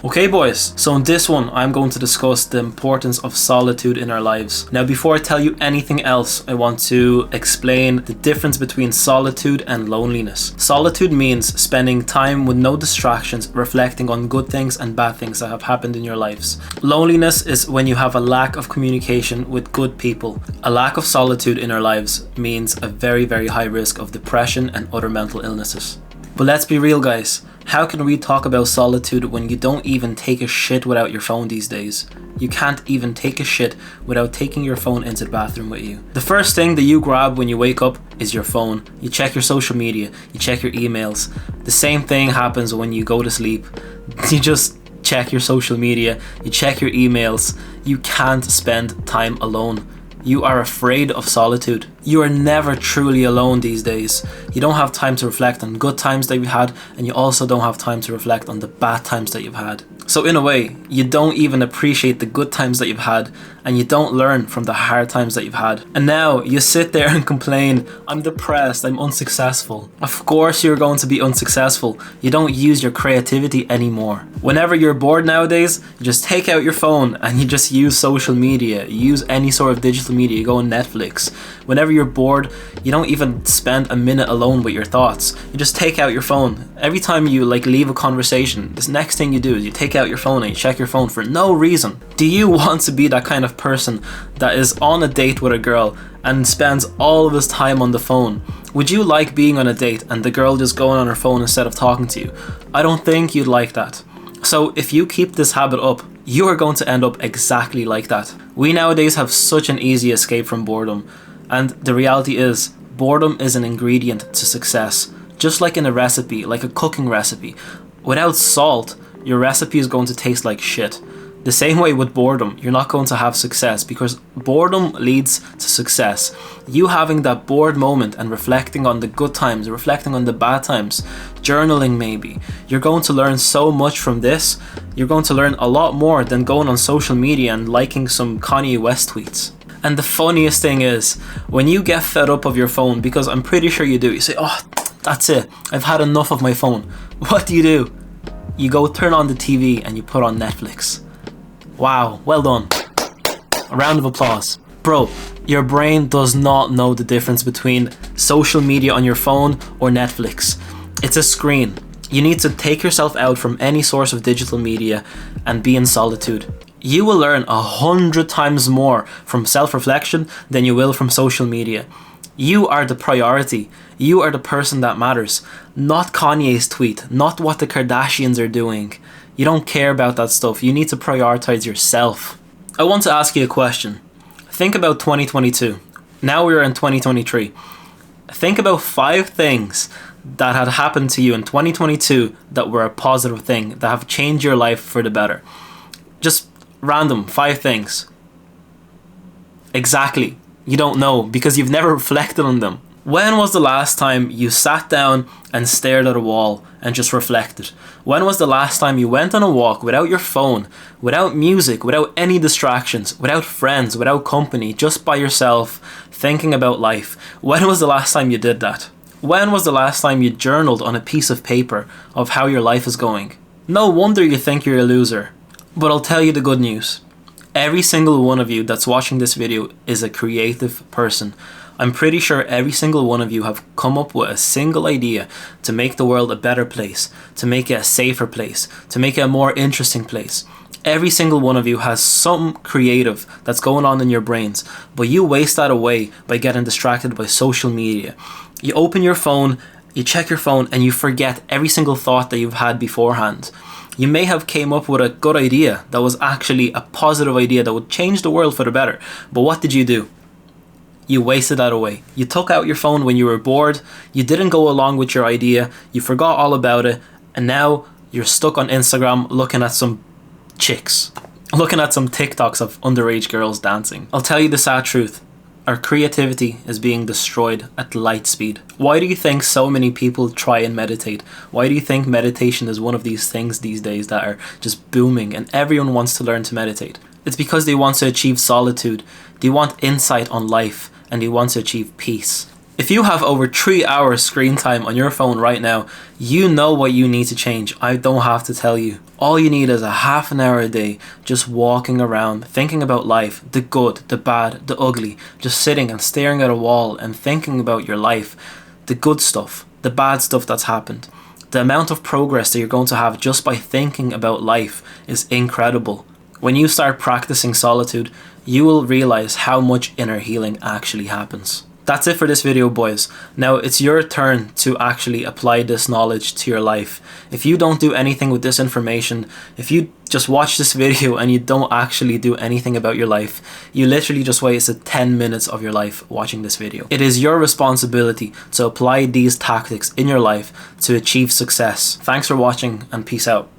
Okay boys, so in this one I'm going to discuss the importance of solitude in our lives. Now before I tell you anything else, I want to explain the difference between solitude and loneliness. Solitude means spending time with no distractions, reflecting on good things and bad things that have happened in your lives. Loneliness is when you have a lack of communication with good people. A lack of solitude in our lives means a very, very high risk of depression and other mental illnesses. But let's be real guys, how can we talk about solitude when you don't even take a shit without your phone these days? You can't even take a shit without taking your phone into the bathroom with you. The first thing that you grab when you wake up is your phone. You check your social media, you check your emails. The same thing happens when you go to sleep. You just check your social media, you check your emails. You can't spend time alone. You are afraid of solitude. You are never truly alone these days. You don't have time to reflect on good times that you've had, and you also don't have time to reflect on the bad times that you've had. So in a way, you don't even appreciate the good times that you've had, and you don't learn from the hard times that you've had. And now you sit there and complain, I'm depressed, I'm unsuccessful. Of course you're going to be unsuccessful. You don't use your creativity anymore. Whenever you're bored nowadays, you just take out your phone and you just use social media. You use any sort of digital media. You go on Netflix. Whenever you're bored, you don't even spend a minute alone with your thoughts. You just take out your phone. Every time you leave a conversation, this next thing you do is you take out your phone and you check your phone for no reason. Do you want to be that kind of person that is on a date with a girl and spends all of his time on the phone? Would you like being on a date and the girl just going on her phone instead of talking to you? I don't think you'd like that. So if you keep this habit up, you are going to end up exactly like that. We nowadays have such an easy escape from boredom, and the reality is boredom is an ingredient to success. Just like in a recipe, like a cooking recipe, without salt, your recipe is going to taste like shit. The same way with boredom, you're not going to have success because boredom leads to success. You having that bored moment and reflecting on the good times, reflecting on the bad times, journaling maybe. You're going to learn so much from this. You're going to learn a lot more than going on social media and liking some Kanye West tweets. And the funniest thing is, when you get fed up of your phone, because I'm pretty sure you do, you say, oh, that's it, I've had enough of my phone. What do? You go turn on the TV and you put on Netflix. Wow, well done. A round of applause. Bro, your brain does not know the difference between social media on your phone or Netflix. It's a screen. You need to take yourself out from any source of digital media and be in solitude. You will learn 100 times more from self-reflection than you will from social media. You are the priority. You are the person that matters. Not Kanye's tweet, not what the Kardashians are doing. You don't care about that stuff. You need to prioritize yourself. I want to ask you a question. Think about 2022. Now we're in 2023. Think about 5 things that had happened to you in 2022 that were a positive thing, that have changed your life for the better. Just random 5 things. Exactly. You don't know because you've never reflected on them. When was the last time you sat down and stared at a wall and just reflected? When was the last time you went on a walk without your phone, without music, without any distractions, without friends, without company, just by yourself, thinking about life? When was the last time you did that? When was the last time you journaled on a piece of paper of how your life is going? No wonder you think you're a loser. But I'll tell you the good news. Every single one of you that's watching this video is a creative person. I'm pretty sure every single one of you have come up with a single idea to make the world a better place, to make it a safer place, to make it a more interesting place. Every single one of you has some creative that's going on in your brains, but you waste that away by getting distracted by social media. You open your phone, you check your phone, and you forget every single thought that you've had beforehand. You may have came up with a good idea that was actually a positive idea that would change the world for the better, but what did you do? You wasted that away. You took out your phone when you were bored, you didn't go along with your idea, you forgot all about it, and now you're stuck on Instagram looking at some chicks, looking at some TikToks of underage girls dancing. I'll tell you the sad truth. Our creativity is being destroyed at light speed. Why do you think so many people try and meditate? Why do you think meditation is one of these things these days that are just booming and everyone wants to learn to meditate? It's because they want to achieve solitude. They want insight on life and they want to achieve peace. If you have over 3 hours screen time on your phone right now, you know what you need to change. I don't have to tell you. All you need is a half an hour a day just walking around, thinking about life, the good, the bad, the ugly, just sitting and staring at a wall and thinking about your life, the good stuff, the bad stuff that's happened. The amount of progress that you're going to have just by thinking about life is incredible. When you start practicing solitude, you will realize how much inner healing actually happens. That's it for this video, boys. Now it's your turn to actually apply this knowledge to your life. If you don't do anything with this information, if you just watch this video and you don't actually do anything about your life, you literally just wasted 10 minutes of your life watching this video. It is your responsibility to apply these tactics in your life to achieve success. Thanks for watching and peace out.